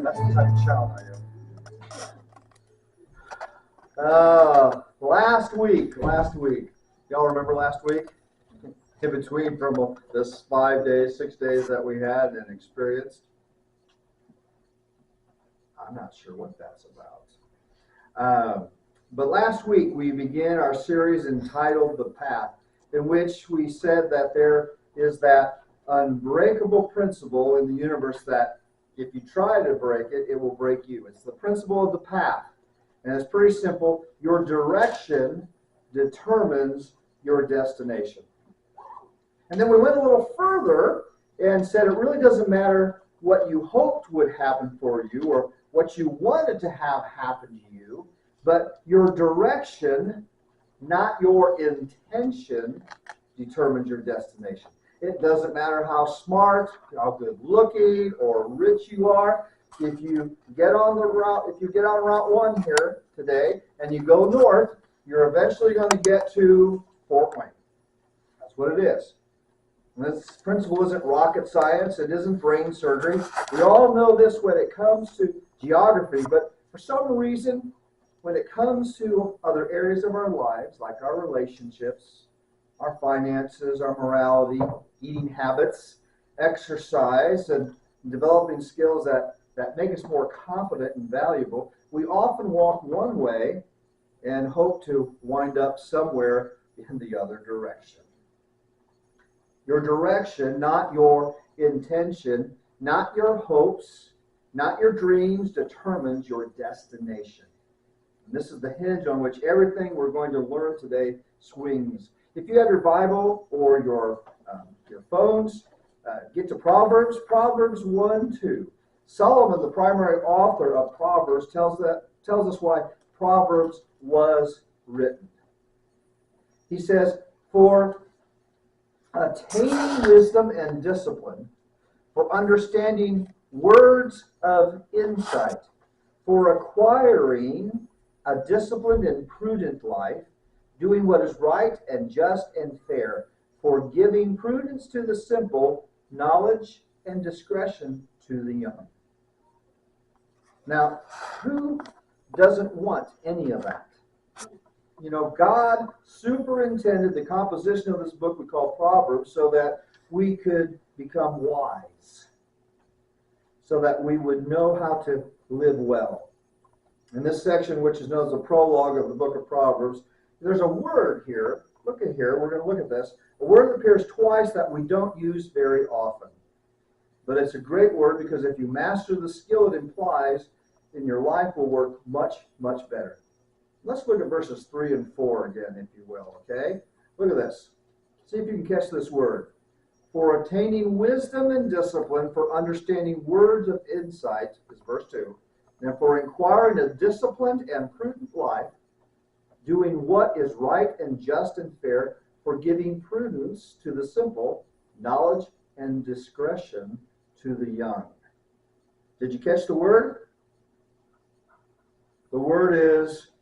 That's the type of child I am. Last week. Y'all remember last week? In between from this 5 days, 6 days that we had and experienced? I'm not sure what that's about. But last week we began our series entitled The Path, in which we said that there is that unbreakable principle in the universe that if you try to break it, it will break you. It's the principle of the path. And it's pretty simple. Your direction determines your destination. And then we went a little further and said it really doesn't matter what you hoped would happen for you or what you wanted to have happen to you, but your direction, not your intention, determines your destination. It doesn't matter how smart, how good looking, or rich you are. If you get on Route 1 here today and you go north, you're eventually going to get to Fort Wayne. That's what it is. And this principle isn't rocket science. It isn't brain surgery. We all know this when it comes to geography, but for some reason, when it comes to other areas of our lives, like our relationships, our finances, our morality, eating habits, exercise, and developing skills that make us more confident and valuable, we often walk one way and hope to wind up somewhere in the other direction. Your direction, not your intention, not your hopes, not your dreams, determines your destination. And this is the hinge on which everything we're going to learn today swings. If you have your Bible or your phones, get to Proverbs 1:2. Solomon, the primary author of Proverbs, tells us why Proverbs was written. He says, for attaining wisdom and discipline, for understanding words of insight, for acquiring a disciplined and prudent life, doing what is right and just and fair, for giving prudence to the simple, knowledge and discretion to the young. Now, who doesn't want any of that? You know, God superintended the composition of this book we call Proverbs so that we could become wise, so that we would know how to live well. In this section, which is known as the prologue of the book of Proverbs, there's a word here. Look at here. We're going to look at this. A word that appears twice that we don't use very often. But it's a great word because if you master the skill it implies, then your life will work much, much better. Let's look at verses 3 and 4 again, if you will, okay? Look at this. See if you can catch this word. For attaining wisdom and discipline, for understanding words of insight, is verse 2, and for inquiring a disciplined and prudent life, doing what is right and just and fair, for giving prudence to the simple, knowledge and discretion to the young. Did you catch the word? The word is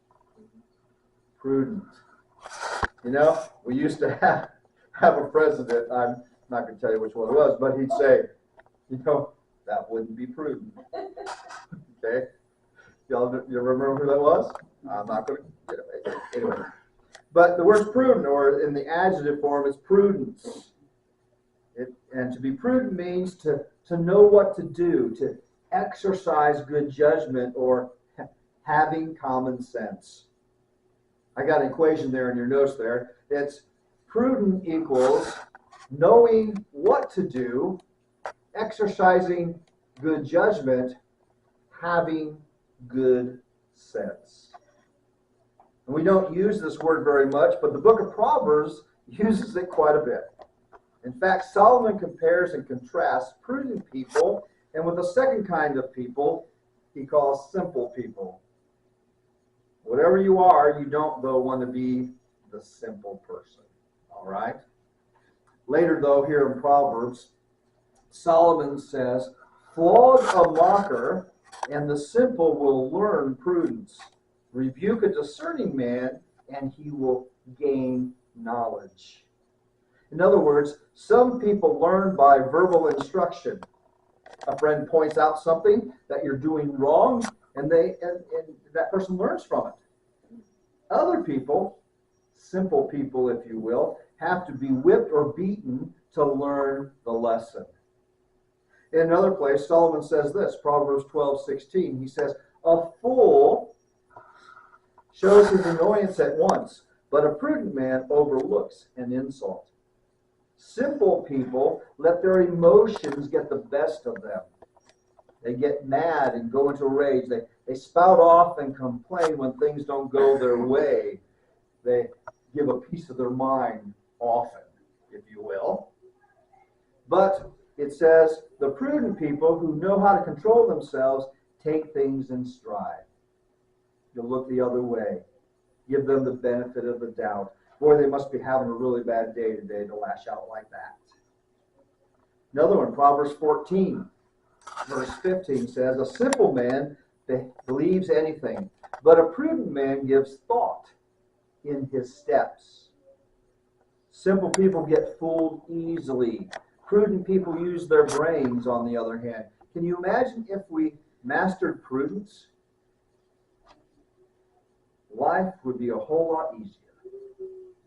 prudent. You know, we used to have a president, I'm not going to tell you which one it was, but he'd say, you know, that wouldn't be prudent. Okay? You remember who that was? I'm not going to get it. Anyway. But the word prudent, or in the adjective form, is prudence. And to be prudent means to know what to do, to exercise good judgment, or having common sense. I got an equation there in your notes there. It's prudent equals knowing what to do, exercising good judgment, having good sense. And we don't use this word very much, but the book of Proverbs uses it quite a bit. In fact, Solomon compares and contrasts prudent people, and with the second kind of people, he calls simple people. Whatever you are, you don't, though, want to be the simple person. All right? Later, though, here in Proverbs, Solomon says, flog a mocker, and the simple will learn prudence. Rebuke a discerning man, and he will gain knowledge. In other words, some people learn by verbal instruction. A friend points out something that you're doing wrong, and that person learns from it. Other people, simple people if you will, have to be whipped or beaten to learn the lesson. In another place, Solomon says this, Proverbs 12:16. He says, "A fool shows his annoyance at once, but a prudent man overlooks an insult." Simple people let their emotions get the best of them. They get mad and go into a rage. They spout off and complain when things don't go their way. They give a piece of their mind often, if you will. But it says, the prudent people who know how to control themselves take things in stride. You'll look the other way. Give them the benefit of the doubt. Boy, they must be having a really bad day today to lash out like that. Another one, Proverbs 14, verse 15 says, "A simple man believes anything, but a prudent man gives thought in his steps." Simple people get fooled easily. Prudent people use their brains, on the other hand. Can you imagine if we mastered prudence? Life would be a whole lot easier,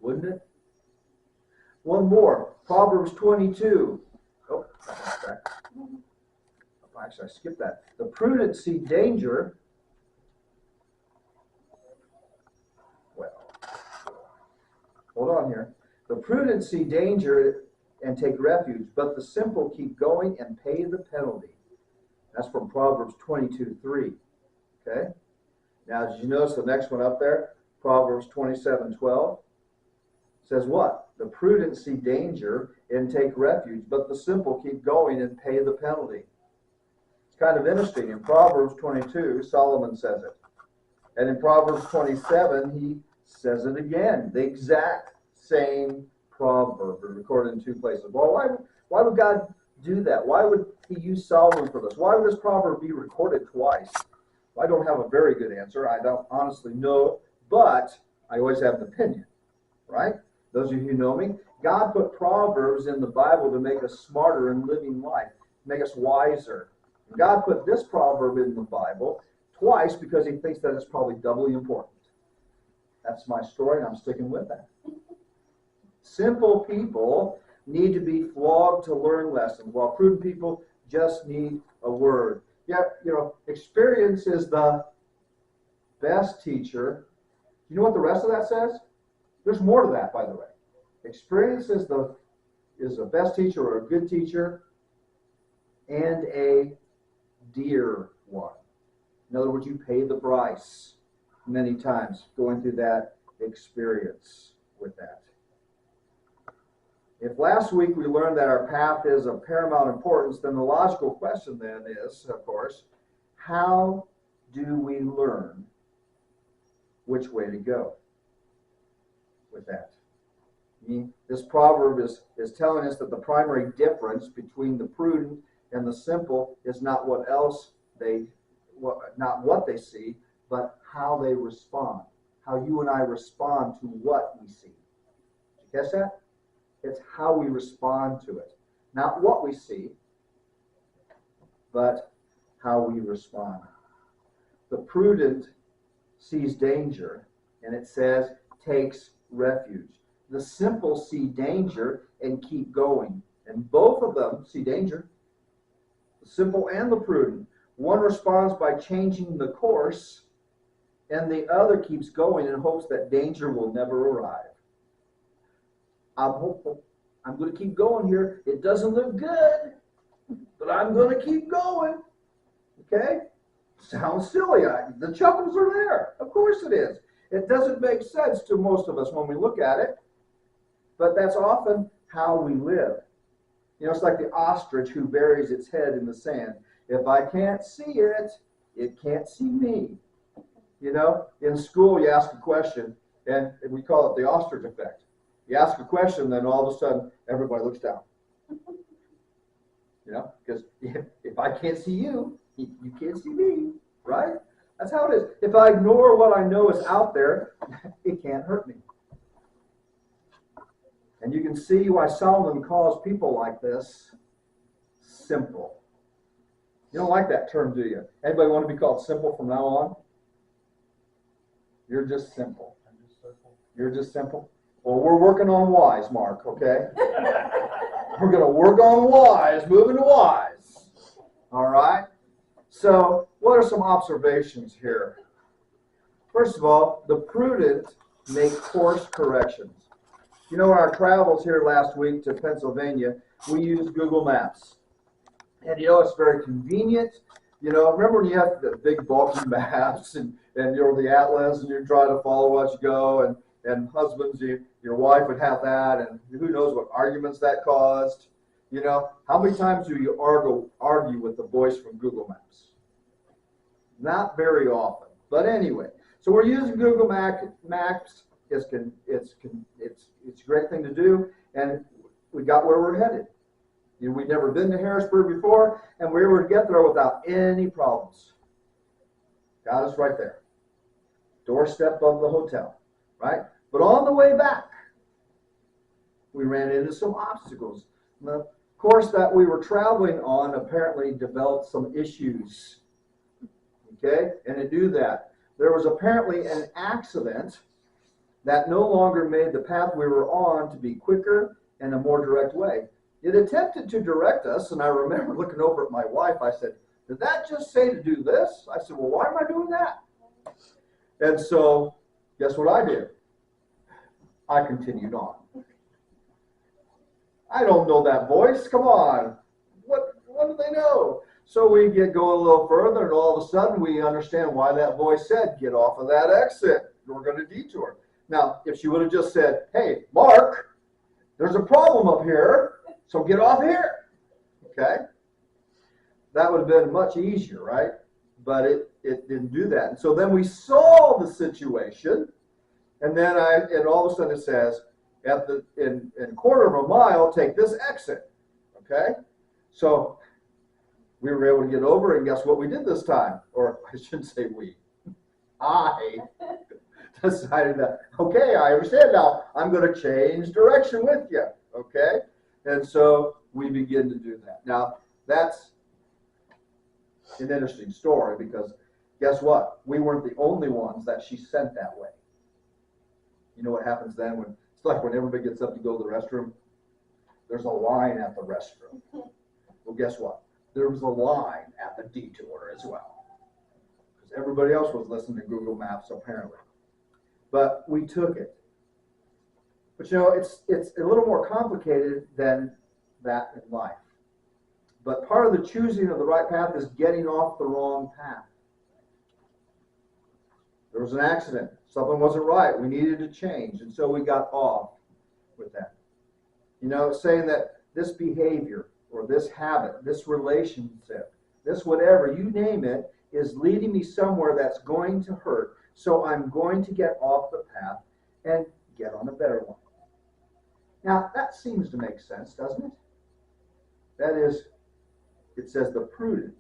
wouldn't it? One more, Proverbs 22. Oh, actually, I skipped that. "The prudent see danger." Well, hold on here. "The prudent see danger and take refuge, but the simple keep going and pay the penalty." That's from Proverbs 22:3. Okay? Now, did you notice the next one up there? Proverbs 27:12 says what? "The prudent see danger and take refuge, but the simple keep going and pay the penalty." It's kind of interesting. In Proverbs 22, Solomon says it. And in Proverbs 27, he says it again. The exact same proverb recorded in two places. Well, why would God do that? Why would he use Solomon for this? Why would this proverb be recorded twice? Well, I don't have a very good answer. I don't honestly know, but I always have an opinion, right? Those of you who know me, God put proverbs in the Bible to make us smarter in living life, make us wiser. And God put this proverb in the Bible twice because he thinks that it's probably doubly important. That's my story, and I'm sticking with that. Simple people need to be flogged to learn lessons, while prudent people just need a word. Yeah, experience is the best teacher. You know what the rest of that says? There's more to that, by the way. Experience is the best teacher, or a good teacher, and a dear one. In other words, you pay the price many times going through that experience with that. If last week we learned that our path is of paramount importance, then the logical question then is, of course, how do we learn which way to go with that? This proverb is telling us that the primary difference between the prudent and the simple is not what they see, but how they respond. How you and I respond to what we see. Did you catch that? It's how we respond to it. Not what we see, but how we respond. The prudent sees danger, and it says takes refuge. The simple see danger and keep going. And both of them see danger. The simple and the prudent. One responds by changing the course, and the other keeps going in hopes that danger will never arrive. I'm hopeful. I'm going to keep going here. It doesn't look good, but I'm going to keep going. Okay? Sounds silly. The chuckles are there. Of course it is. It doesn't make sense to most of us when we look at it, but that's often how we live. It's like the ostrich who buries its head in the sand. If I can't see it, it can't see me. In school you ask a question, and we call it the ostrich effect. You ask a question, then all of a sudden everybody looks down. Because if I can't see you, you can't see me, right? That's how it is. If I ignore what I know is out there, it can't hurt me. And you can see why Solomon calls people like this simple. You don't like that term, do you? Anybody want to be called simple from now on? You're just simple. You're just simple? Well, we're working on wise, Mark, okay? We're going to work on wise, moving to wise. All right? So, what are some observations here? First of all, the prudent make course corrections. You know, in our travels here last week to Pennsylvania, we used Google Maps. And you know, it's very convenient. You know, remember when you have the big bulky maps and you're the atlas and you're trying to follow as you go, and husbands, your wife would have that, and who knows what arguments that caused. You know, how many times do you argue with the voice from Google Maps? Not very often. But anyway, so we're using Google Maps. It's a great thing to do, and we got where we're headed. You know, we'd never been to Harrisburg before, and we were to get there without any problems. Got us right there. Doorstep of the hotel, right? But on the way back, we ran into some obstacles. The course that we were traveling on apparently developed some issues. Okay? And to do that, there was apparently an accident that no longer made the path we were on to be quicker and a more direct way. It attempted to direct us, and I remember looking over at my wife. I said, "Did that just say to do this?" I said, "Well, why am I doing that?" And so, guess what I did? I continued on. I don't know that voice. Come on. What do they know? So we get going a little further, and all of a sudden we understand why that voice said, "Get off of that exit. We're going to detour." Now, if she would have just said, "Hey, Mark, there's a problem up here, so get off here." Okay? That would have been much easier, right? But it didn't do that. And so then we saw the situation, and then all of a sudden it says, in a quarter of a mile, take this exit. Okay? So we were able to get over, and guess what we did this time? Or I shouldn't say we. I decided that, okay, I understand now. I'm going to change direction with you. Okay? And so we begin to do that. Now, that's an interesting story because guess what? We weren't the only ones that she sent that way. You know what happens then? It's like when everybody gets up to go to the restroom, there's a line at the restroom. Well, guess what? There was a line at the detour as well. Because everybody else was listening to Google Maps, apparently. But we took it. But you know, it's a little more complicated than that in life. But part of the choosing of the right path is getting off the wrong path. There was an accident. Something wasn't right. We needed to change. And so we got off with that. You know, saying that this behavior or this habit, this relationship, this whatever, you name it, is leading me somewhere that's going to hurt. So I'm going to get off the path and get on a better one. Now, that seems to make sense, doesn't it? That is, it says the prudent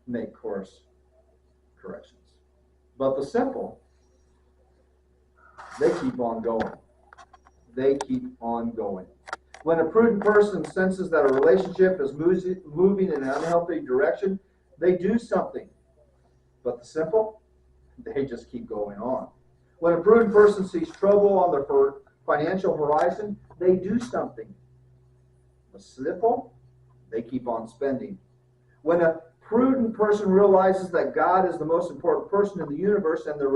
make course corrections. But the simple, they keep on going. They keep on going. When a prudent person senses that a relationship is moving in an unhealthy direction, they do something. But the simple, they just keep going on. When a prudent person sees trouble on their financial horizon, they do something. The simple, they keep on spending. When a prudent person realizes that God is the most important person in the universe and their